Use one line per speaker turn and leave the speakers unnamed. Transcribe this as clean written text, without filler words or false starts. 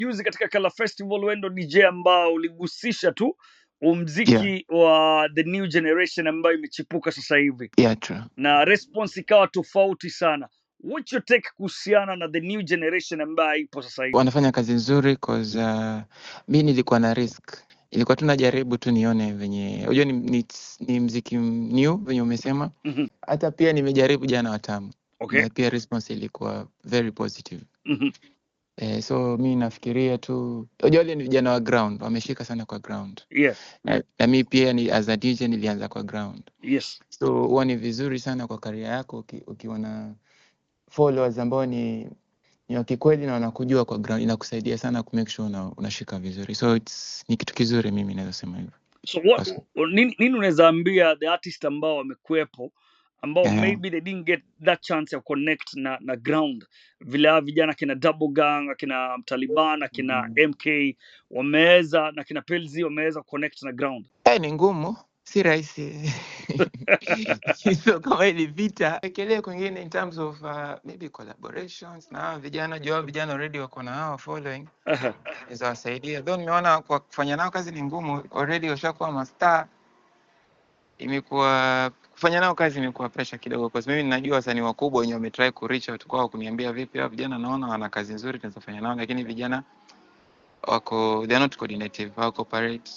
Juzi katika Kala Festival wewe ndo DJ ambao uligusisha tu
Yeah,
umziki wa the new generation ambayo imechipuka sasa hivi
yeah, true.
na response ikawa tofauti sana. What's your take kuhusiana na the new generation ambayo ipo sasa hivi?
Wanafanya kazi nzuri cause mi nilikuwa na risk. Ilikuwa tu najaribu tu nione venye unajua ni mziki new venye umesema.
Mhm.
Hata pia nimejaribu jana Watamu
Okay.
na pia response ilikuwa very positive.
Mhm.
So mi nafikiria tu unajua wale ni vijana wa ground, wameshika sana kwa ground.
Yeah.
Na mi pia ni as a DJ nilianza kwa ground.
Yes.
So huwa ni vizuri sana kwa career yako ukiwa na followers ambao ni wa kikweli na wanakujua kwa ground, inakusaidia sana ku make sure unashika vizuri. So ni kitu kizuri, mimi naweza sema hivyo.
So what
Personally.
nini unaweza ambia the artist ambao wamekuepo ambao
Eh,
maybe they didn't get that chance ya connect na ground, vile hawa vijana kina Double Gang, akina Taliban, akina MK wameweza na kina Pelzi wameweza connect na ground?
ni ngumu, si rahisi. So kama ili vita ekelea kwingine in terms of maybe collaborations na hawa vijana, jua vijana already wako na hao following,
Aha.
inaweza wasaidia. Though nimeona kwa kufanya nao kazi ni ngumu, already washakuwa mastar. Imekuwa kufanya nao kazi imekuwa pressure kidogo, kwa sababu mimi ninajua wasanii wakubwa wenye wametry ku reach out kwao kuniambia vipi hao vijana, naona wana kazi nzuri tunaweza fanya nao, lakini vijana wako they are not coordinative, wako cooperate.